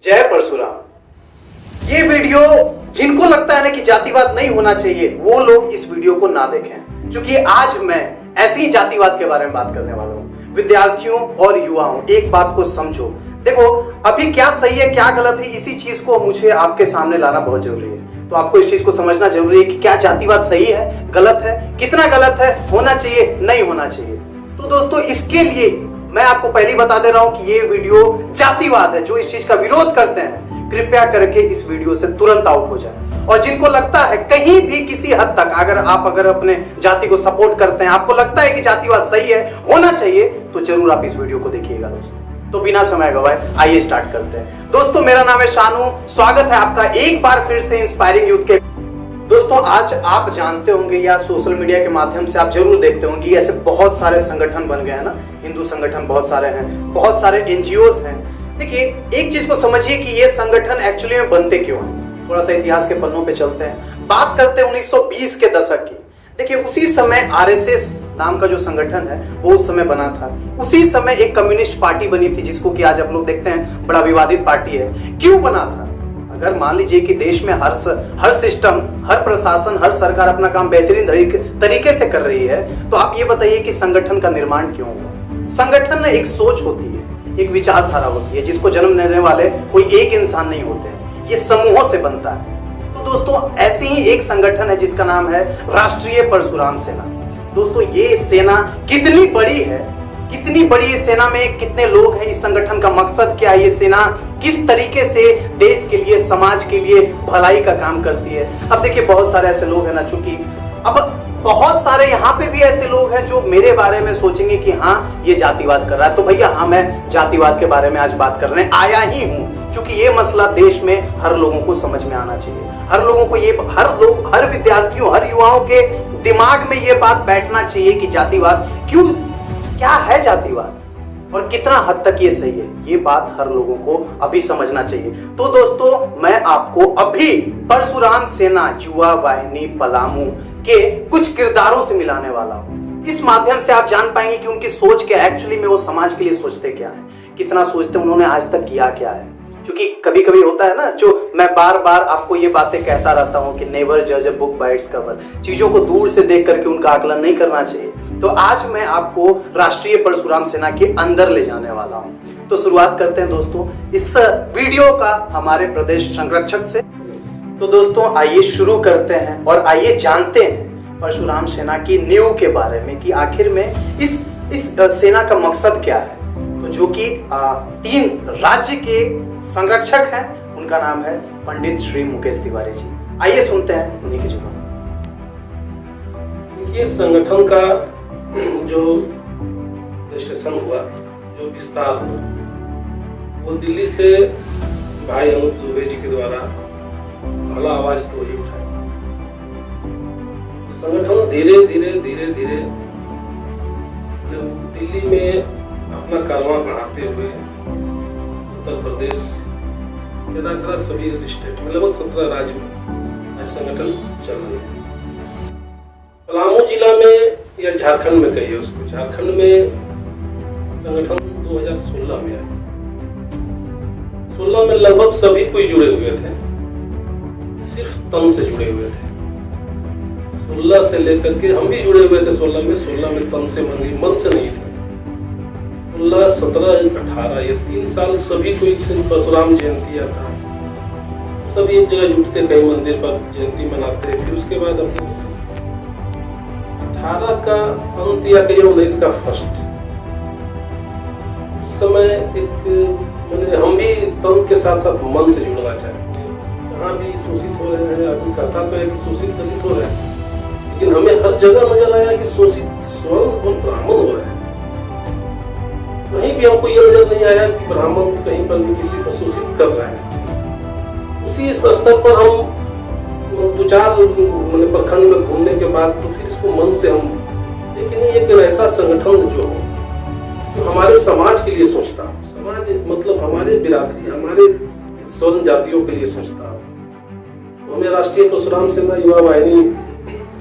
जय परशुराम। ये वीडियो जिनको लगता है ना कि जातिवाद नहीं होना चाहिए वो लोग इस वीडियो को ना देखें, क्योंकि आज मैं ऐसे ही जातिवाद के बारे में बात करने वाला हूँ। विद्यार्थियों और युवाओं, एक बात को समझो। देखो, अभी क्या सही है क्या गलत है, इसी चीज को मुझे आपके सामने लाना बहुत जरूरी है। तो आपको इस चीज को समझना जरूरी है कि क्या जातिवाद सही है गलत है, कितना गलत है, होना चाहिए नहीं होना चाहिए। तो दोस्तों, इसके लिए मैं आपको पहले ही बता दे रहा हूं कि ये वीडियो जातिवाद है। जो इस चीज का विरोध करते हैं, कृपया करके इस वीडियो से तुरंत आउट हो जाए। और जिनको लगता है कहीं भी किसी हद तक, अगर अपने जाति को सपोर्ट करते हैं, आपको लगता है कि जातिवाद सही है, होना चाहिए, तो जरूर आप इस वीडियो को देखिएगा दोस्तों। तो बिना समय गवाए आइए स्टार्ट करते हैं। दोस्तों, मेरा नाम है शानू, स्वागत है आपका एक बार फिर से इंस्पायरिंग यूथ के। दोस्तों, आज आप जानते होंगे या सोशल मीडिया के माध्यम से आप जरूर देखते होंगे, ऐसे बहुत सारे संगठन बन गए हैं ना। हिंदू संगठन बहुत सारे हैं, बहुत सारे एनजीओज हैं। देखिए, एक चीज को समझिए कि ये संगठन एक्चुअली में बनते क्यों हैं। थोड़ा सा इतिहास के पन्नों पे चलते हैं, बात करते हैं 1920 के दशक की। देखिए, उसी समय आरएसएस नाम का जो संगठन है वो उस समय बना था। उसी समय एक कम्युनिस्ट पार्टी बनी थी, जिसको कि आज आप लोग देखते हैं बड़ा विवादित पार्टी है। क्यों बना था? अगर मान लीजिए कि देश में हर सिस्टम, हर प्रशासन, हर सरकार अपना काम बेहतरीन तरीके से कर रही है, तो आप ये बताइए कि संगठन का निर्माण क्यों हुआ। संगठन में एक सोच होती है, एक विचारधारा होती है, जिसको जन्म देने वाले कोई एक इंसान नहीं होते हैं, ये समूहों से बनता है। तो दोस्तों, ऐसे ही एक संगठन है जिसका नाम है राष्ट्रीय परशुराम सेना। दोस्तों, ये सेना कितनी बड़ी है, कितनी बड़ी इस सेना में कितने लोग हैं, इस संगठन का मकसद क्या है, ये सेना किस तरीके से देश के लिए, समाज के लिए भलाई का काम करती है। अब देखिए, बहुत सारे ऐसे लोग हैं ना, चूंकि अब बहुत सारे यहाँ पे भी ऐसे लोग हैं जो मेरे बारे में सोचेंगे कि हाँ, ये जातिवाद कर रहा है। तो भैया, हाँ, मैं जातिवाद के बारे में आज बात करने आया ही हूँ, क्योंकि ये मसला देश में हर लोगों को समझ में आना चाहिए। हर लोगों को ये, हर विद्यार्थियों, हर युवाओं के दिमाग में ये बात बैठना चाहिए कि जातिवाद क्या है, जातिवाद और कितना हद तक ये सही है। ये बात हर लोगों को अभी समझना चाहिए। तो दोस्तों, मैं आपको अभी परशुराम सेना युवा वाहिनी पलामू के कुछ किरदारों से मिलाने वाला हूं। इस माध्यम से आप जान पाएंगे कि उनकी सोच क्या, एक्चुअली में वो समाज के लिए सोचते क्या है, कितना सोचते हैं, उन्होंने आज तक किया क्या है। क्योंकि कभी कभी होता है ना, जो मैं बार बार आपको ये बातें कहता रहता हूं कि नेवर जज a book by its cover. चीजों को दूर से देख करके उनका आकलन नहीं करना चाहिए। तो आज मैं आपको राष्ट्रीय परशुराम सेना के अंदर ले जाने वाला हूं। तो शुरुआत करते हैं दोस्तों इस वीडियो का हमारे प्रदेश संरक्षक से। तो दोस्तों, आइए शुरू करते हैं और आइए जानते हैं परशुराम सेना की नींव के बारे में कि आखिर में इस सेना का मकसद क्या है। तो जो कि 3 राज्य के संरक्षक हैं, उनका नाम है पंडित श्री मुकेश तिवारी जी। आइए सुनते हैं उन्हीं की जुबान। ये संगठन का जो रजिस्ट्रेशन हुआ, जो विस्तार हुआ, वो दिल्ली से भाई अमित दुबे जी के द्वारा पहला आवाज तो ही उठाया। संगठन धीरे धीरे दिल्ली में अपना कारवां बढ़ाते हुए उत्तर प्रदेश के सभी स्टेट में लगभग 17 राज्य में संगठन चल रहे हैं। पलामू जिला में या झारखंड में कहिए उसको, झारखंड में संगठन 2016 में आया। 16 में लगभग सभी कोई जुड़े हुए थे, सिर्फ तन से जुड़े हुए थे। 16 से लेकर के हम भी जुड़े हुए थे 16 में तन से, मन से नहीं थे। 16, 17, 18 ये 3 साल सभी कोई परशुराम जयंती आता है, सभी एक जगह जुटते, कई मंदिर पर जयंती मनाते। फिर उसके बाद अपने 18 का अंत या कहिए 19 का फर्स्ट, उस समय एक मैंने हम भी तन के साथ साथ मन से जुड़ना चाहते हैं। जहाँ भी शोषित हो रहे हैं, आदमी कहता तो है कि शोषित दलित हो रहे हैं, लेकिन हमें हर जगह नजर आया कि शोषित स्वर्ण और ब्राह्मण हो रहे हैं। कहीं भी हमको ये नजर नहीं आया कि ब्राह्मण कहीं पर भी किसी को शोषित कर रहे हैं। उसी स्तर पर हम 2-4 प्रखंड में घूमने के बाद तो फिर इसको मन से हम, लेकिन एक ऐसा संगठन जो हमारे समाज के लिए सोचता, समाज मतलब हमारे बिरादरी, हमारे स्वर्ण जातियों के लिए सोचता। तो हमें राष्ट्रीय परशुराम सेना युवा वाहिनी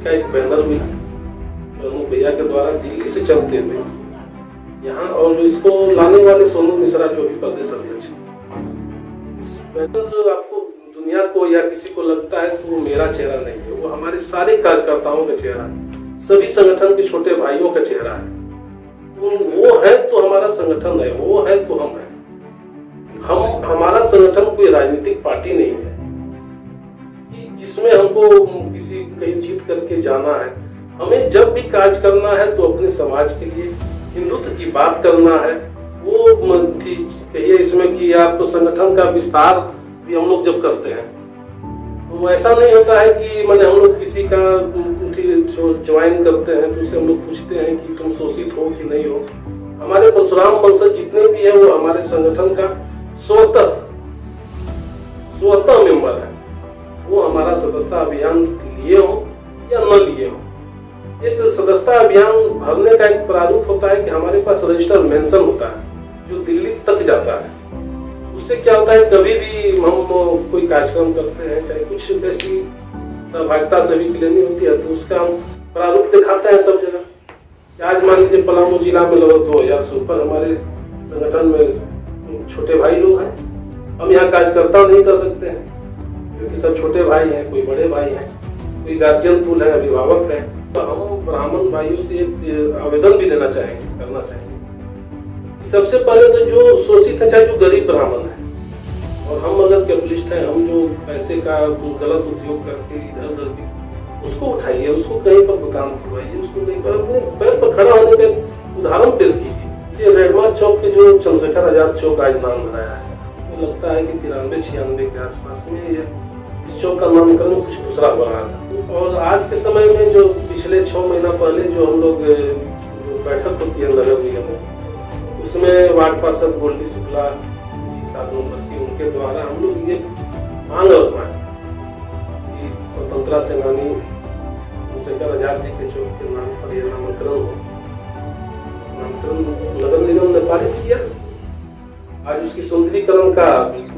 का एक बैनर मिला भैया के द्वारा दिल्ली से चलते हुए यहाँ, और इसको लाने वाले सोनू मिश्रा जो भी प्रदेश अध्यक्ष, तो आपको दुनिया को या किसी को लगता है कि वो मेरा चेहरा नहीं है, वो हमारे सारे कार्यकर्ताओं का चेहरा है, सभी संगठन के छोटे भाइयों का चेहरा है। वो है तो हमारा संगठन है, वो है तो हम है। हमारा संगठन कोई राजनीतिक पार्टी नहीं है जिसमें हमको किसी कहीं जीत करके जाना है। हमें जब भी कार्य करना है तो अपने समाज के लिए हिंदुत्व की बात करना है। वो कहिए इसमें कि आप संगठन का विस्तार भी हम लोग जब करते हैं तो ऐसा नहीं होता है कि मैंने हम लोग किसी का ज्वाइन करते हैं तो उससे हम लोग पूछते हैं कि तुम शोषित हो कि नहीं हो। हमारे परशुराम वंशज जितने भी हैं वो हमारे संगठन का स्वतः मेंबर है। वो हमारा सदस्यता अभियान लिए हो या न लिए हो। एक सदस्यता अभियान भरने का एक प्रारूप होता है कि हमारे पास रजिस्टर मेंशन होता है जो दिल्ली तक जाता है। उससे क्या होता है, कभी भी हम कोई कार्यक्रम करते हैं, चाहे कुछ वैसी सहभागिता सभी के लिए नहीं होती है, तो उसका हम प्रारूप दिखाते हैं सब जगह। आज मान लीजिए पलामू जिला में लगभग 2000 से ऊपर हमारे संगठन में छोटे भाई लोग हैं। हम यहाँ कार्यकर्ता नहीं कर सकते हैं क्योंकि सब छोटे भाई हैं, कोई बड़े भाई हैं, कोई गार्जियन तुल है, अभिभावक है। तो हम ब्राह्मण भाइयों से एक आवेदन भी देना चाहेंगे, करना चाहेंगे। सबसे पहले तो जो शोषित है, चाहे जो गरीब ब्राह्मण है, और हम अगर कैपिटलिस्ट हैं, हम जो पैसे का गलत उपयोग करके इधर उधर के उसको उठाइए, उसको कहीं पर दुकान खुलवाइए, उसको कहीं पर अपने पैर पर खड़ा होने का उदाहरण पेश कीजिए। ये रेडमा चौक के जो चंद्रशेखर आजाद चौक आज नाम बनाया है, मुझे लगता है कि 93-96 के आसपास में इस चौक का नामकरण कुछ दूसरा हो रहा था। और आज के समय में जो पिछले 6 महीना पहले जो हम लोग जो बैठक होती है नगर निगम में, उसमें वार्ड पार्षद गोल्डी शुक्ला जी 7 नंबर की, उनके द्वारा हम लोग ये मांग रखवाएं कि स्वतंत्रता सेनानी चंद्रशेखर आजाद जी के चौक के नाम पर यह नामकरण हो। नामकरण नगर निगम ने पारित किया। आज उसकी सुंदरीकरण का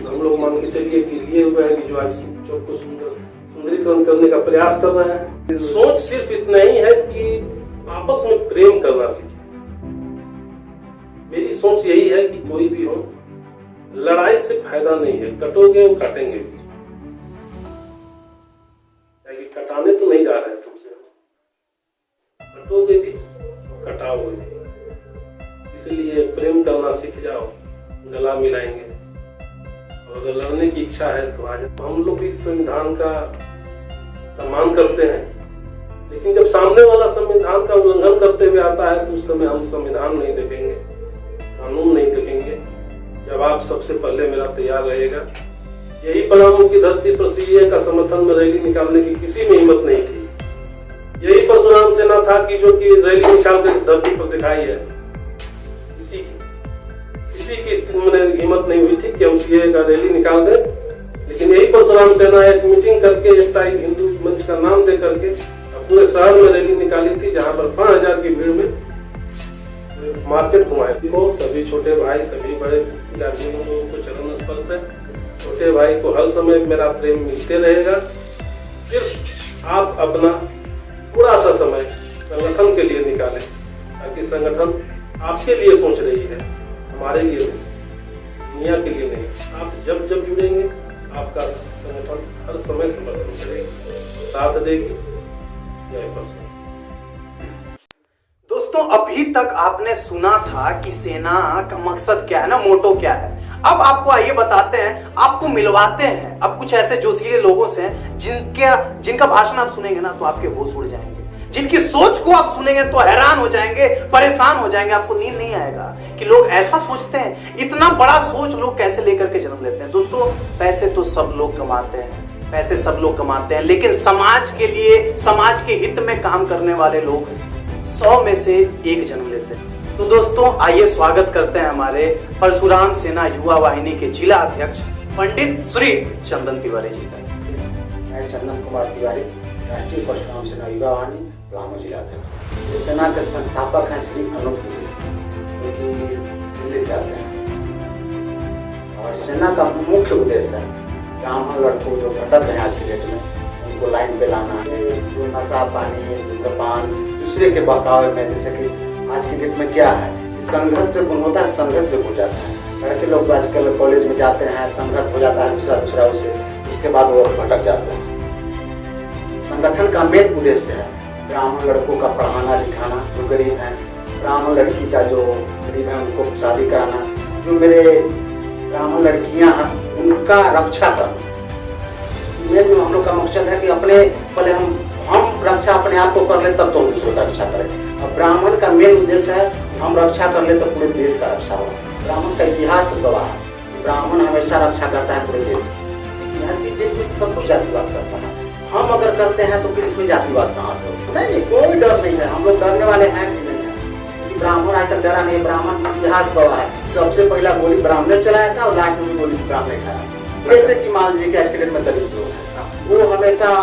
हम लोग मान के चलिए कि लिए हुए हैं कि जो आज चौक को सुंदरीकरण करने का प्रयास कर रहे हैं। सोच सिर्फ इतना ही है कि आपस में प्रेम करना सीखे। मेरी सोच यही है कि कोई भी हो, लड़ाई से फायदा नहीं है, कटोगे और काटेंगे भी। कटाने तो नहीं जा रहे हैं तुमसे, कटोगे भी कटाओगे भी। इसलिए प्रेम करना सीख जाओ, गला मिलाएंगे। और अगर लड़ने की इच्छा है तो आज हम लोग भी संविधान का सम्मान करते हैं, लेकिन जब सामने वाला संविधान का उल्लंघन करते हुए आता है तो उस समय हम संविधान नहीं देखेंगे, कानून नहीं देखेंगे। जवाब सबसे पहले मेरा तैयार रहेगा। यही पलामू की धरती पर सीएए का समर्थन में रैली निकालने की किसी में हिम्मत नहीं थी। यही परशुराम सेना था कि जो कि रैली निकालकर इस धरती पर दिखाई है। किसी की हिम्मत नहीं हुई थी कि हम सीएए का रैली निकाल दें, लेकिन यही परशुराम सेना एक मीटिंग करके एकता हिंदू मंच का नाम दे करके पूरे शहर में रैली निकाली थी, जहां पर 5000 की भीड़ में मार्केट घुमाए। को सभी छोटे भाई, सभी बड़े गार्जियनों को चरण स्पर्श है। छोटे भाई को हर समय मेरा प्रेम मिलते रहेगा। सिर्फ आप अपना थोड़ा सा समय संगठन के लिए निकालें, ताकि संगठन आपके लिए सोच रही है, हमारे लिए नहीं, दुनिया के लिए नहीं। आप जब जब जुड़ेंगे आपका संगठन हर समय समर्थन करेगी, साथ देगी। जय परशुराम। दोस्तों, अभी तक आपने सुना था कि सेना का मकसद क्या है ना, मोटो क्या है। अब आपको आइए बताते हैं, आपको मिलवाते हैं अब कुछ ऐसे जोशीले लोगों से जिनका भाषण आप सुनेंगे ना तो आपके होश उड़ जाएंगे, जिनकी सोच को आप सुनेंगे तो हैरान हो जाएंगे, परेशान हो जाएंगे, आपको नींद नहीं आएगा कि लोग ऐसा सोचते हैं। इतना बड़ा सोच लोग कैसे लेकर के जन्म लेते हैं। दोस्तों, पैसे तो सब लोग कमाते हैं, पैसे सब लोग कमाते हैं, लेकिन समाज के लिए, समाज के हित में काम करने वाले लोग 100 में से 1 जन्म लेते हैं। तो दोस्तों, आइए स्वागत करते हैं हमारे परशुराम सेना युवा वाहिनी के जिला अध्यक्ष पंडित श्री चंदन तिवारी जी का। मैं चंदन कुमार तिवारी, राष्ट्रीय परशुराम सेना युवा वाहिनी पलामू जिला अध्यक्ष। सेना के संस्थापक हैं श्री अनूप तिवारी, जो कि दिल्ली से आते हैं। और सेना का मुख्य उद्देश्य है ब्राह्मण लड़कों जो भटक रहे हैं आज की डेट में, उनको लाइन पे लाना। जो नशा पानी, धूम्रपान, दूसरे के बहकावे में, जैसे कि आज की डेट में क्या है, संघर्ष से गुण होता है, संघर्ष से गुण जाता है। लड़के लोग आजकल कॉलेज में जाते हैं, संगत हो जाता है दूसरा उससे, इसके बाद वो भटक जाते हैं। संगठन का मेन उद्देश्य है ब्राह्मण लड़कों का पढ़ाना लिखाना, जो गरीब हैं, ब्राह्मण लड़की का जो गरीब है उनको शादी कराना, जो मेरे ब्राह्मण लड़कियां हैं उनका रक्षा करना। मेन हम लोग का मकसद है कि अपने पहले हम रक्षा अपने आप को कर ले तब तो दूसरों का रक्षा करें। अब ब्राह्मण का मेन उद्देश्य है हम रक्षा कर ले तो पूरे देश का रक्षा हो। ब्राह्मण का इतिहास गवाह है, ब्राह्मण हमेशा रक्षा करता है पूरे देश की। इतिहास की डेट में सब कुछ जातिवाद करता है, हम अगर करते हैं तो फिर इसमें जातिवाद कहाँ से हो? नहीं, कोई डर नहीं है, हम लोग डरने वाले हैं कि नहीं है। ब्राह्मण आज तक डरा नहीं, ब्राह्मण इतिहास गवाह है। सबसे पहला गोली ब्राह्मण ने चलाया था और लास्ट में गोली ब्राह्मण ने खाया। जैसे कि मान लीजिए कि आज के डेट में दलित लोग हैं, वो हमेशा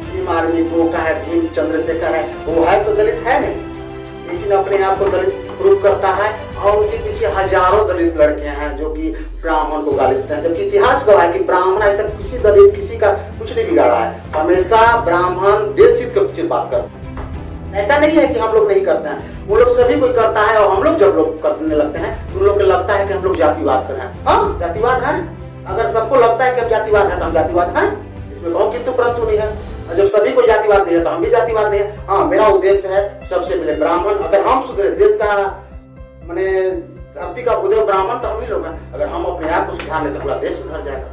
भीम आर्मी को का है, भीम चंद्रशेखर है, वो है तो दलित है नहीं, लेकिन अपने आप को दलित प्रूव करता है और उनके पीछे हजारों दलित लड़के हैं जो कि ब्राह्मण को गाली देते हैं। जबकि इतिहास गवाह है कि ब्राह्मण आज तक किसी दलित किसी का कुछ नहीं बिगाड़ा है, हमेशा ब्राह्मण देश हित के बात करते हैं। ऐसा नहीं है कि हम लोग नहीं करते हैं, वो लोग सभी कोई करता है और हम लोग जब लोग करने लगते हैं तो उन लोग को लगता है कि हम लोग जातिवाद कर रहे हैं। हाँ, जातिवाद है। अगर सबको लगता है कि हम जातिवाद है तो हम जातिवाद है, इसमें कहो किंतु परंतु नहीं है। और जब सभी को जातिवाद नहीं है तो हम भी जातिवाद नहीं है। हाँ, मेरा उद्देश्य है सबसे पहले ब्राह्मण, अगर हम सुधरे देश का माने धरती का भूदेव ब्राह्मण तो हम ही लोग हैं। अगर हम अपने आप को सुधार ले तो पूरा देश सुधर जाएगा।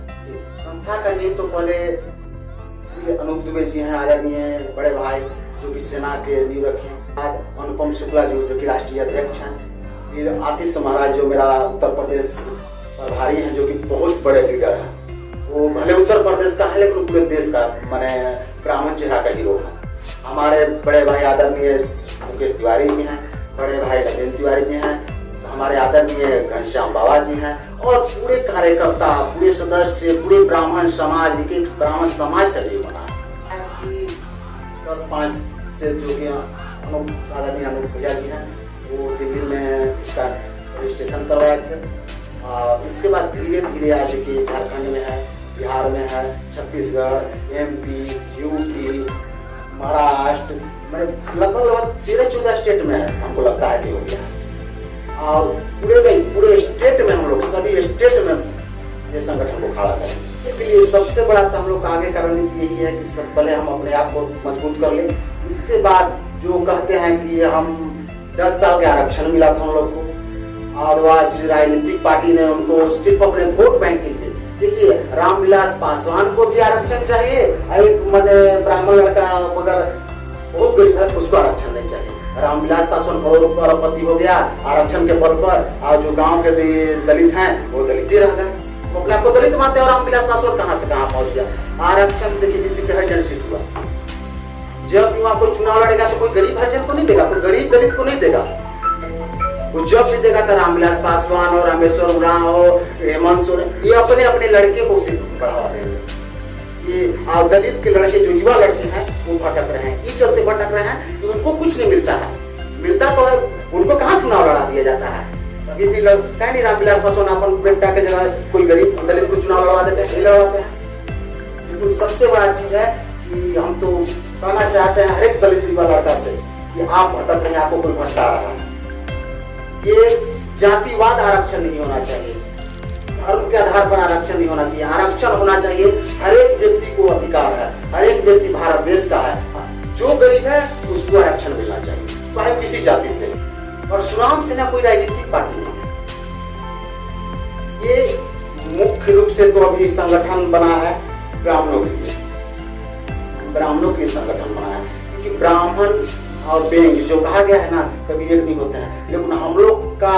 संस्था का नींव तो पहले श्री अनूप दुबे जी हैं, आदरणीय बड़े भाई जो कि सेना के नींव रखे। बाद अनुपम शुक्ला जी जो कि राष्ट्रीय अध्यक्ष हैं। फिर आशीष महाराज जो मेरा उत्तर प्रदेश प्रभारी हैं, जो कि बहुत बड़े लीडर हैं। वो भले उत्तर प्रदेश का है लेकिन पूरे देश का माने ब्राह्मण चेहरा का हीरो है। हमारे बड़े भाई आदरणीय मुकेश तिवारी जी हैं, बड़े भाई नरेंद्र तिवारी जी हैं, हमारे आदरणीय घनश्याम बाबा जी हैं और पूरे कार्यकर्ता, पूरे सदस्य, पूरे ब्राह्मण समाज, एक ब्राह्मण समाज से भी बना है कि 10-5 से जो कि आदरणीय अनूप भैया जी हैं वो दिल्ली में इसका रजिस्ट्रेशन करवाए थे। इसके बाद धीरे धीरे आज के झारखंड में है, बिहार में है, छत्तीसगढ़, MP, UP, महाराष्ट्र, मैं लगभग 13-14 स्टेट में है, हमको लगता है कि हो गया। और पूरे स्टेट में हम लोग सभी स्टेट में ये संगठन को खड़ा करें। इसके लिए सबसे बड़ा तो हम लोग का आगे का रणनीति यही है कि सब पहले हम अपने आप को मजबूत कर लें। इसके बाद जो कहते हैं कि हम 10 साल का आरक्षण मिला था हम लोग को और आज राजनीतिक पार्टी ने उनको सिर्फ अपने वोट बैंक के लिए, देखिए रामविलास पासवान को भी आरक्षण चाहिए, एक मैंने ब्राह्मण लड़का मगर बहुत गरीब है उसको आरक्षण नहीं चाहिए। रामविलास पासवान करोड़पति हो गया आरक्षण के बल पर, और जो गांव के दलित हैं वो दलित ही रह गए, वो अपने आपको दलित मानते हैं। और रामविलास पासवान कहाँ से कहाँ पहुंच गया। आरक्षण देखिए जिससे कि हरिजन सीट हुआ, जब यहाँ कोई चुनाव लड़ेगा तो कोई गरीब हरिजन को नहीं देगा, कोई गरीब दलित को नहीं देगा। वो जब भी देगा था रामविलास पासवान और रामेश्वर उरांव हो, हेमंत सोरेन, ये अपने अपने लड़के को सिर्फ बढ़ावा देंगे। ये दलित के लड़के जो युवा लड़के हैं वो भटक रहे हैं, इस चलते भटक रहे हैं कि उनको कुछ नहीं मिलता है। मिलता तो है, उनको कहाँ चुनाव लड़ा दिया जाता है। अभी भी कहीं नहीं रामविलास पासवान अपन बेटा के जगह कोई गरीब दलित को चुनाव लड़वा देते हैं, नहीं लड़वाते हैं। लेकिन सबसे बड़ा चीज है कि हम तो कहना चाहते हैं हर एक दलित युवा लड़का से कि आप भटक रहे हैं, आपको कोई भटका रहा है। ये जातिवाद आरक्षण नहीं होना चाहिए, धर्म के आधार पर आरक्षण नहीं होना चाहिए। आरक्षण होना चाहिए, हर एक व्यक्ति को अधिकार है, हर एक व्यक्ति भारत देश का है, जो गरीब है उसको आरक्षण मिलना चाहिए, चाहे किसी जाति से। और सुराम सेना कोई राजनीतिक पार्टी नहीं है, ये मुख्य रूप से तो अभी संगठन बना है ब्राह्मणों के लिए, ब्राह्मणों के संगठन बना है, क्योंकि ब्राह्मण और बेंग जो कहा गया है ना कभी एक नहीं होते हैं, लेकिन हम लोग का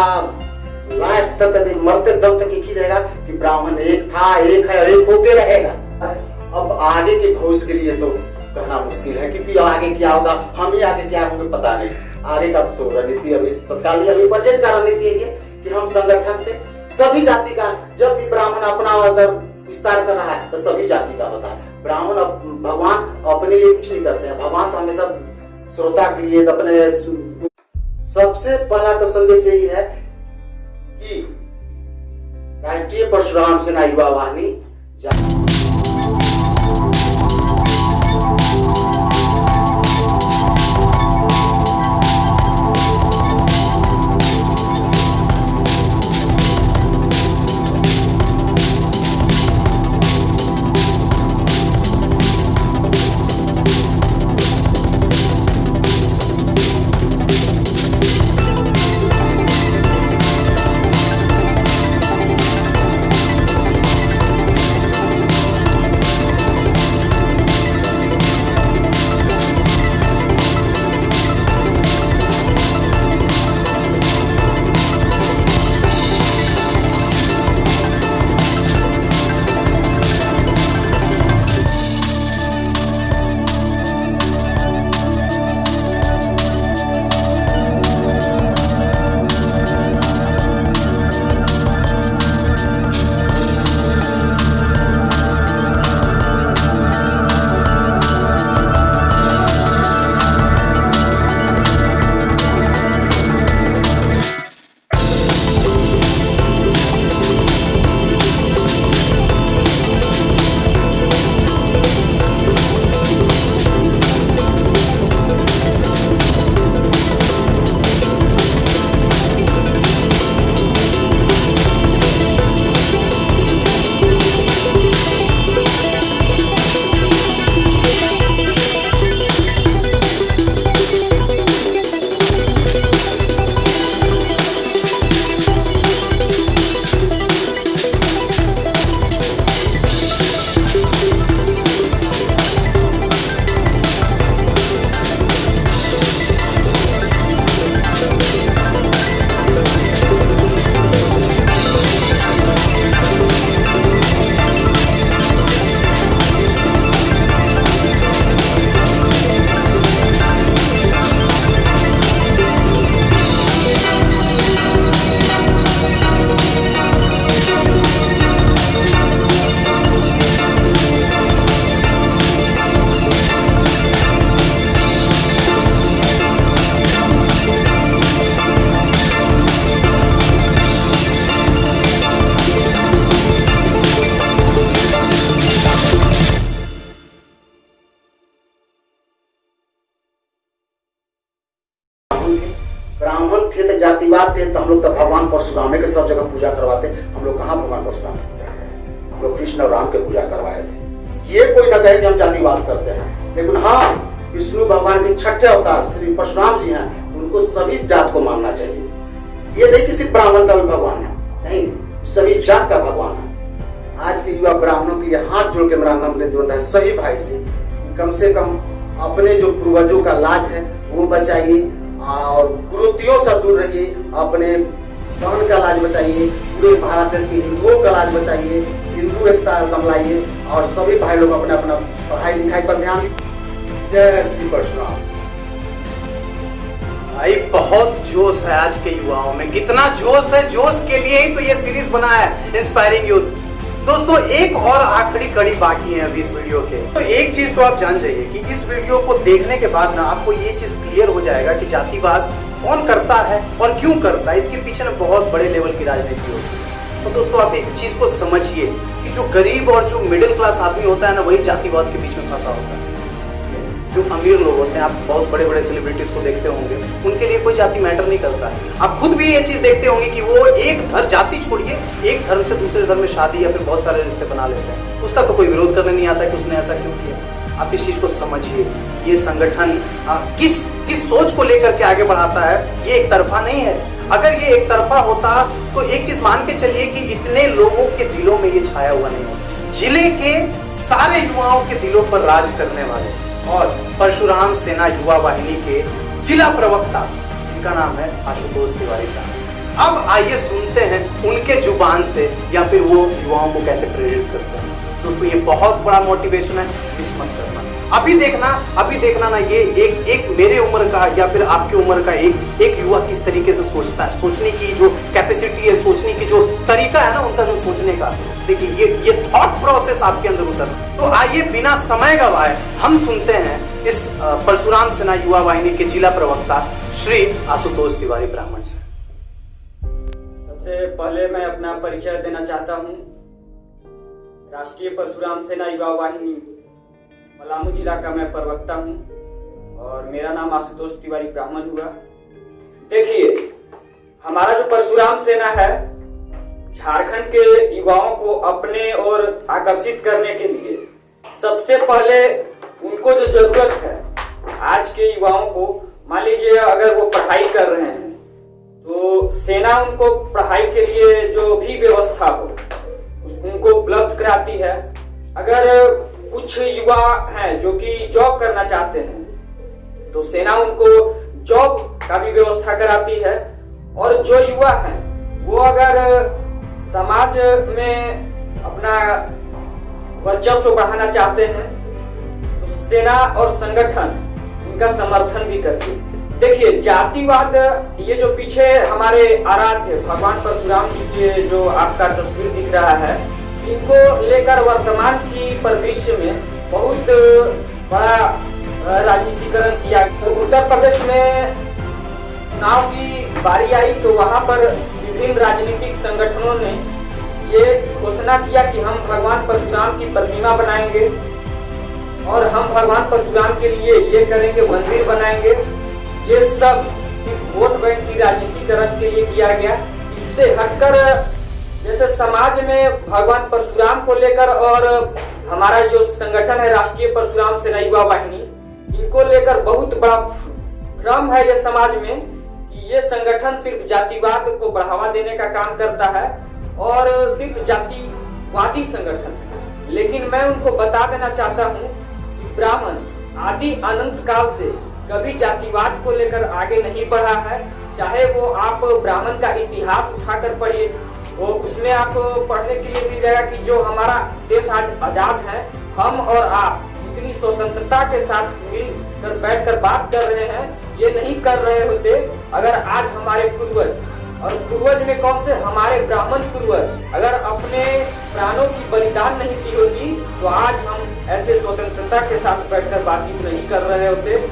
लास्ट तक मरते दम तक एक ही रहेगा कि ब्राह्मण एक था, एक है और एक होके रहेगा। अब आगे के भविष्य के लिए तो कहना मुश्किल है, क्योंकि आगे क्या होगा, हम ही आगे क्या होंगे पता नहीं। आगे का तो रणनीति अभी तत्काल अभी प्रेजेंट का रणनीति है कि हम संगठन से सभी जाति का, जब भी ब्राह्मण अपना अगर विस्तार कर रहा है तो सभी जाति का होता है। ब्राह्मण भगवान अपने लिए कुछ नहीं करते हैं, भगवान तो हमेशा श्रोता के लिए अपने। सबसे पहला तो संदेश यही है कि राष्ट्रीय परशुराम सेना युवा वाहिनी जातिवाद थे तो हम लोग तो भगवान परशुराम के सब जगह पूजा करवाते। हम लोग कहाँ भगवान परशुराम की पूजा करें? हम लोग कृष्ण और राम के पूजा करवाए थे। ये कोई ना कहे कि हम जातिवाद करते हैं, लेकिन हाँ, विष्णु भगवान के छठे अवतार श्री परशुराम जी हैं, तो उनको सभी जात को मानना चाहिए। ये नहीं कि सिर्फ ब्राह्मण का भी भगवान है, नहीं, सभी जात का भगवान है। आज के युवा ब्राह्मणों के लिए हाथ जोड़ के मेरा निवेदन है सभी भाई से कम अपने जो पूर्वजों का लाज है वो बचाइए और कुरीतियों से दूर रहिए। अपने बहन का लाज बचाइए, पूरे भारत देश के हिंदुओं का लाज बचाइए, हिंदू एकता एकदम लाइए और सभी भाई लोग अपने अपना पढ़ाई लिखाई पर ध्यान। जय श्री परशुराम। भाई बहुत जोश है आज के युवाओं में, कितना जोश है, जोश के लिए ही तो ये सीरीज बना है इंस्पायरिंग यूथ। दोस्तों एक और आखिरी कड़ी बाकी है अभी इस वीडियो के। तो एक चीज तो आप जान जाइए कि इस वीडियो को देखने के बाद ना आपको ये चीज क्लियर हो जाएगा कि जातिवाद कौन करता है और क्यों करता है। इसके पीछे ना बहुत बड़े लेवल की राजनीति होती है। तो दोस्तों आप एक चीज को समझिए कि जो गरीब और जो मिडिल क्लास आदमी होता है ना, वही जातिवाद के बीच में फंसा होता है। जो अमीर लोग होते हैं, आप बहुत बड़े बड़े सेलिब्रिटीज को देखते होंगे, उनके लिए कोई जाति मैटर नहीं करता है। आप खुद भी ये चीज देखते होंगे कि वो एक धर्म, जाति छोड़िए, एक धर्म से दूसरे धर्म में शादी या फिर बहुत सारे रिश्ते बना लेते हैं, उसका तो कोई विरोध करने नहीं आता कि उसने ऐसा क्यों किया। आप इस चीज को समझिए, ये संगठन किस सोच को लेकर के आगे बढ़ाता है। ये एक तरफा नहीं है। अगर ये एक तरफा होता तो एक चीज मान के चलिए कि इतने लोगों के दिलों में ये छाया हुआ नहीं होता। जिले के सारे युवाओं के दिलों पर राज करने वाले और परशुराम सेना युवा वाहिनी के जिला प्रवक्ता, जिनका नाम है आशुतोष तिवारी का। अब आइए सुनते हैं उनके जुबान से या फिर वो युवाओं को कैसे प्रेरित करते हैं। दोस्तों ये बहुत बड़ा मोटिवेशन है, मिस मत करना। अभी देखना ना, ये एक मेरे उम्र का या फिर आपकी उम्र का एक युवा किस तरीके से सोचता है, सोचने की जो कैपेसिटी है, सोचने की जो तरीका है ना उनका, जो सोचने का, देखिए ये थॉट प्रोसेस आपके अंदर उतर। तो आइए बिना समय गवाए हम सुनते हैं इस परशुराम सेना युवा वाहिनी के जिला प्रवक्ता श्री आशुतोष तिवारी ब्राह्मण से। सबसे पहले मैं अपना परिचय देना चाहता हूँ। राष्ट्रीय परशुराम सेना युवा वाहिनी पलामू जिला का मैं प्रवक्ता हूँ और मेरा नाम आशुतोष तिवारी ब्राह्मण हुआ। देखिए, हमारा जो परशुराम सेना है, झारखंड के युवाओं को अपने ओर आकर्षित करने के लिए सबसे पहले उनको जो जरूरत है, आज के युवाओं को, मान लीजिए अगर वो पढ़ाई कर रहे हैं तो सेना उनको पढ़ाई के लिए जो भी व्यवस्था हो उनको उपलब्ध कराती है। अगर कुछ युवा हैं जो कि जॉब करना चाहते हैं तो सेना उनको जॉब का भी व्यवस्था कराती है। और जो युवा हैं वो अगर समाज में अपना वर्चस्व बढ़ाना चाहते हैं तो सेना और संगठन उनका समर्थन भी करती है। देखिए, जातिवाद, ये जो पीछे हमारे आराध्य भगवान परशुराम जी के जो आपका तस्वीर दिख रहा है, इनको लेकर वर्तमान की परिदृश्य में बहुत बड़ा राजनीतिकरण किया। उत्तर प्रदेश में चुनाव की बारी आई तो वहां पर विभिन्न राजनीतिक संगठनों ने ये घोषणा किया कि हम भगवान परशुराम की प्रतिमा बनाएंगे और हम भगवान परशुराम के लिए ये करेंगे, मंदिर बनाएंगे। ये सब सिर्फ वोट बैंक की राजनीतिकरण के लिए किया गया। इससे हटकर जैसे समाज में भगवान परशुराम को लेकर और हमारा जो संगठन है राष्ट्रीय परशुराम सेना युवा वाहिनी, इनको लेकर बहुत बड़ा भ्रम है ये समाज में कि ये संगठन सिर्फ जातिवाद को बढ़ावा देने का काम करता है और सिर्फ जातिवादी संगठन है। लेकिन मैं उनको बता देना चाहता हूँ कि ब्राह्मण आदि अनंत काल से कभी जातिवाद को लेकर आगे नहीं बढ़ा है। चाहे वो आप ब्राह्मण का इतिहास उठाकर पढ़िए, वो उसमें आप पढ़ने के लिए मिल जाएगा कि जो हमारा देश आज आजाद है, हम और आप इतनी स्वतंत्रता के साथ मिलकर बैठकर बात कर रहे हैं, ये नहीं कर रहे होते अगर आज हमारे पूर्वज, और पूर्वज में कौन से, हमारे ब्राह्मण पूर्वज अगर अपने प्राणों की बलिदान नहीं दी होती तो आज हम ऐसे स्वतंत्रता के साथ बैठकर बातचीत नहीं कर रहे होते।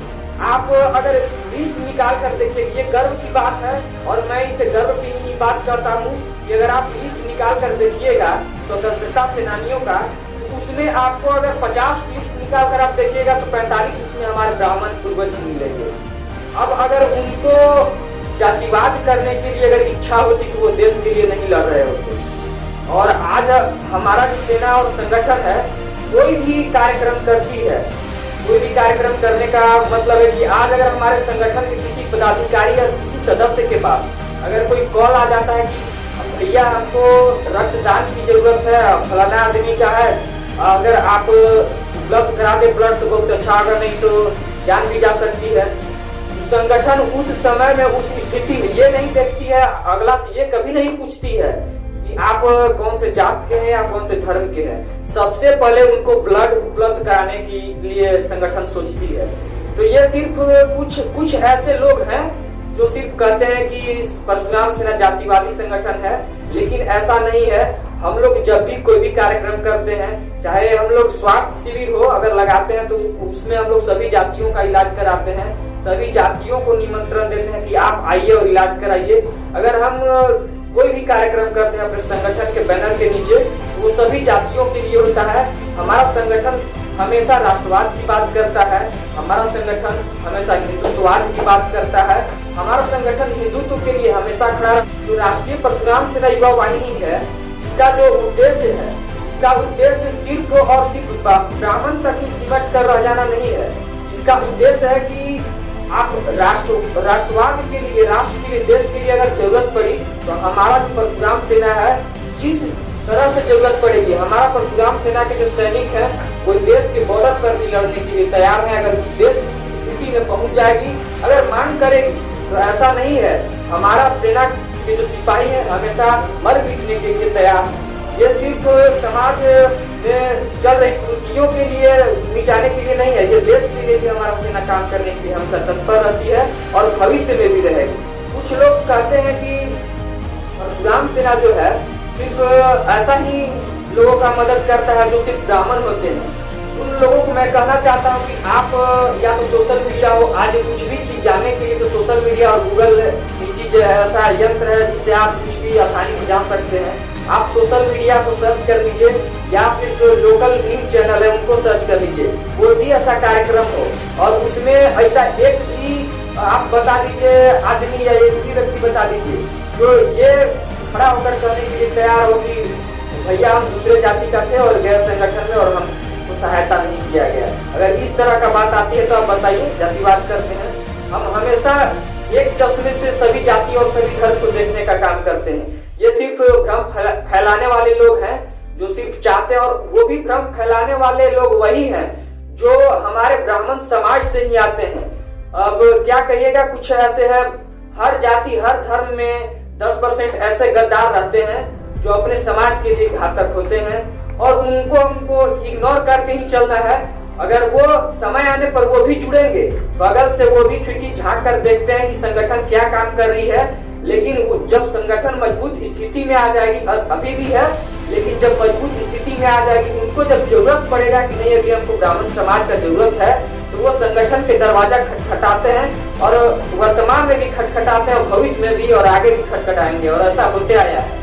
आप अगर लिस्ट निकाल कर देखिए, ये गर्व की बात है और मैं इसे गर्व की ही बात करता हूँ कि अगर आप लिस्ट निकाल कर देखिएगा स्वतंत्रता सेनानियों का, तो उसमें आपको अगर 50 लिस्ट निकाल कर आप देखिएगा तो 45 उसमें हमारे ब्राह्मण पूर्वज मिलेंगे। अब अगर उनको जातिवाद करने के लिए अगर इच्छा होती तो वो देश के लिए नहीं लड़ रहे होते। और आज हमारा जो सेना और संगठन है कोई भी कार्यक्रम करती है, कोई भी कार्यक्रम करने का मतलब है कि आज अगर हमारे संगठन के किसी पदाधिकारी या किसी सदस्य के पास अगर कोई कॉल आ जाता है कि भैया हमको रक्तदान की जरूरत है, फलाना आदमी का है, अगर आप उपलब्ध करा दे ब्लड तो बहुत अच्छा, अगर नहीं तो जान भी जा सकती है। संगठन उस समय में उस स्थिति में ये नहीं देखती है, अगला से ये कभी नहीं पूछती है कि आप कौन से जात के हैं या कौन से धर्म के हैं। सबसे पहले उनको ब्लड उपलब्ध कराने के लिए संगठन सोचती है। तो ये सिर्फ कुछ ऐसे लोग हैं जो सिर्फ कहते हैं कि परशुराम सेना जातिवादी संगठन है, लेकिन ऐसा नहीं है। हम लोग जब भी कोई भी कार्यक्रम करते हैं, चाहे हम लोग स्वास्थ्य शिविर हो अगर लगाते हैं तो उसमें हम लोग सभी जातियों का इलाज कराते हैं, सभी जातियों को निमंत्रण देते हैं कि आप आइए और इलाज कराइए। अगर हम कोई भी कार्यक्रम करते हैं अपने संगठन के बैनर के नीचे तो वो सभी जातियों के लिए होता है। हमारा संगठन हमेशा राष्ट्रवाद की बात करता है, हमारा संगठन हमेशा हिंदुत्ववाद की बात करता है, हमारा संगठन हिंदुत्व के लिए हमेशा खड़ा। जो राष्ट्रीय परशुराम सेना युवा वाहिनी है, इसका जो उद्देश्य है, इसका उद्देश्य सिर्फ और सिर्फ ब्राह्मण तक ही सिमट कर रह जाना नहीं है। इसका उद्देश्य है कि आप राष्ट्रवाद के लिए, राष्ट्र के लिए, देश के लिए अगर जरूरत पड़ी तो हमारा जो परशुराम सेना है जिस तरह से जरूरत पड़ेगी, हमारा परशुराम सेना के जो सैनिक हैं वो देश के बॉर्डर पर भी लड़ने के लिए तैयार हैं। अगर देश उस स्थिति में पहुंच जाएगी, अगर मांग करेगी, तो ऐसा नहीं है। हमारा सेना के जो सिपाही हैं हमेशा मर मिटने के लिए तैयार है। ये सिर्फ समाज में चल रही कुरीतियों के लिए मिटाने के लिए नहीं है, ये देश के लिए भी हमारा सेना काम करने के लिए हमेशा तत्पर रहती है और भविष्य में भी रहेगी। कुछ लोग कहते हैं कि परशुराम सेना जो है सिर्फ ऐसा ही लोगों का मदद करता है जो सिर्फ ब्राह्मण होते हैं। उन लोगों को मैं कहना चाहता हूँ कि आप या तो सोशल मीडिया हो, आज कुछ भी चीज जानने के लिए तो सोशल मीडिया और गूगल ये चीज ऐसा यंत्र है जिससे आप कुछ भी आसानी से जान सकते हैं। आप सोशल मीडिया को सर्च कर लीजिए या फिर जो लोकल न्यूज चैनल है उनको सर्च कर लीजिए, कोई भी ऐसा कार्यक्रम हो और उसमें ऐसा एक भी आप बता दीजिए आदमी या एक भी व्यक्ति बता दीजिए जो ये खड़ा होकर कहने के लिए तैयार हो कि भैया हम दूसरे जाति का थे और गए संगठन में और हमको सहायता नहीं किया गया। अगर इस तरह का बात आती है तो आप बताइए, जातिवाद करते हैं। हम हमेशा एक चश्मे से सभी जाति और सभी धर्म को देखने का काम करते हैं। ये सिर्फ भ्रम फैलाने वाले लोग हैं जो सिर्फ चाहते हैं, और वो भी भ्रम फैलाने वाले लोग वही हैं जो हमारे ब्राह्मण समाज से ही आते हैं। अब क्या कहिएगा, कुछ ऐसे हैं, हर जाति हर धर्म में 10% ऐसे गद्दार रहते हैं जो अपने समाज के लिए घातक होते हैं और उनको हमको इग्नोर करके ही चलना है। अगर वो समय आने पर वो भी जुड़ेंगे, बगल से वो भी खिड़की झांक कर देखते हैं कि संगठन क्या काम कर रही है, लेकिन जब संगठन मजबूत स्थिति में आ जाएगी, और अभी भी है, लेकिन जब मजबूत स्थिति में आ जाएगी, उनको जब जरूरत पड़ेगा कि नहीं अभी हमको ब्राह्मण समाज का जरूरत है, तो वो संगठन के दरवाजा खटखटाते हैं और वर्तमान में भी खटखटाते हैं और भविष्य में भी और आगे भी खटखटाएंगे, और ऐसा होते आया है।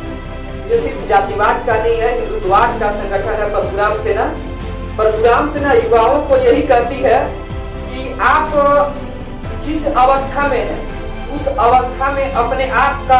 ये सिर्फ जातिवाद का नहीं है, हिंदुत्ववाद का संगठन है परशुराम सेना। परशुराम सेना युवाओं को यही कहती है कि आप जिस अवस्था में हैं उस अवस्था में अपने आप का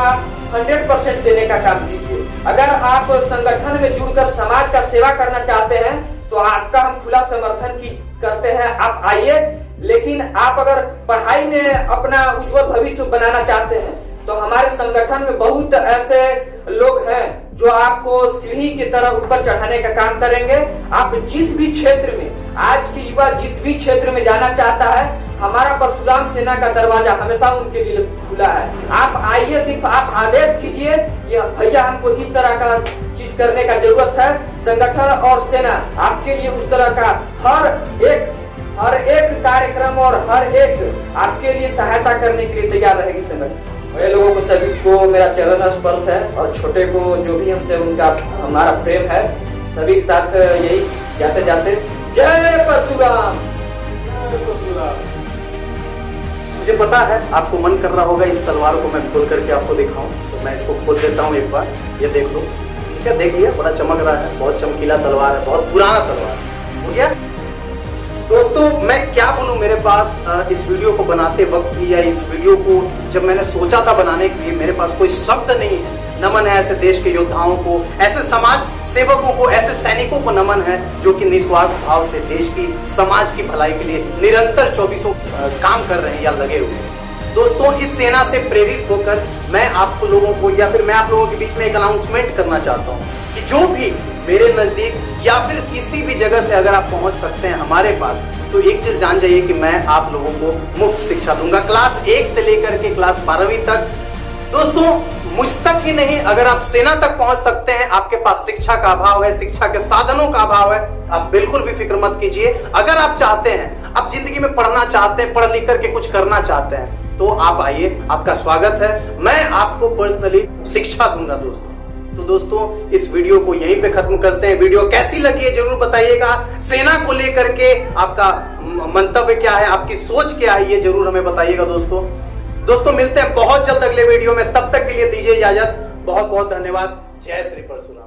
100% देने का काम कीजिए। अगर आप संगठन में जुड़कर समाज का सेवा करना चाहते हैं तो आपका हम खुला समर्थन करते हैं, आप आइए। लेकिन आप अगर पढ़ाई में अपना उज्जवल भविष्य बनाना चाहते हैं तो हमारे संगठन में बहुत ऐसे लोग हैं जो आपको सीढ़ी की तरह ऊपर चढ़ाने का काम करेंगे। आप जिस भी क्षेत्र में, आज की युवा जिस भी क्षेत्र में जाना चाहता है, हमारा परशुराम सेना का दरवाजा हमेशा उनके लिए खुला है। आप आइए, सिर्फ आप आदेश कीजिए कि भैया हमको इस तरह का चीज करने का जरूरत है। संगठन और सेना आपके लिए उस तरह का हर एक कार्यक्रम और हर एक आपके लिए सहायता करने के लिए तैयार रहेगी संगठन। बड़े लोगों को सभी को मेरा चरण स्पर्श है और छोटे को जो भी हमसे उनका हमारा प्रेम है। सभी के साथ यही जाते जाते जय परशुराम। मुझे पता है आपको मन कर रहा होगा इस तलवार को मैं खोल करके आपको दिखाऊं, तो मैं इसको खोल देता हूं एक बार। ये देख लो, ठीक है, देखिए बड़ा चमक रहा है, बहुत चमकीला तलवार है, बहुत पुराना तलवार हो गया दोस्तों। दोस्तों मैं क्या बोलूं, मेरे पास इस वीडियो को बनाते वक्त भी या इस वीडियो को जब मैंने सोचा था बनाने के लिए, मेरे पास कोई शब्द नहीं है। नमन है ऐसे देश के योद्धाओं को, ऐसे समाज सेवकों को, ऐसे सैनिकों को नमन है जो कि निस्वार्थ भाव से देश की, समाज की भलाई के लिए निरंतर 24 काम कर रहे हैं या लगे हुए हैं। दोस्तों इस सेना से प्रेरित होकर मैं आप लोगों को या फिर मैं आप लोगों के बीच में एक अनाउंसमेंट करना चाहता हूं कि जो भी मेरे नजदीक या फिर किसी भी जगह से अगर आप पहुंच सकते हैं हमारे पास, तो एक चीज जान जाइए कि मैं आप लोगों को मुफ्त शिक्षा दूंगा, क्लास 1 से लेकर के क्लास 12वीं तक। दोस्तों मुझ तक ही नहीं, अगर आप सेना तक पहुंच सकते हैं, आपके पास शिक्षा का अभाव है, शिक्षा के साधनों का अभाव है, आप बिल्कुल भी फिक्र मत कीजिए। अगर आप चाहते हैं, आप जिंदगी में पढ़ना चाहते हैं, पढ़ लिख करके कुछ करना चाहते हैं, तो आप आइए, आपका स्वागत है। मैं आपको पर्सनली शिक्षा दूंगा दोस्तों। तो दोस्तों इस वीडियो को यहीं पे खत्म करते हैं। वीडियो कैसी लगी है जरूर बताइएगा। सेना को लेकर के आपका मंतव्य क्या है, आपकी सोच क्या है, ये जरूर हमें बताइएगा दोस्तों मिलते हैं बहुत जल्द अगले वीडियो में। तब तक के लिए दीजिए इजाजत। बहुत बहुत धन्यवाद। जय श्री परशुराम।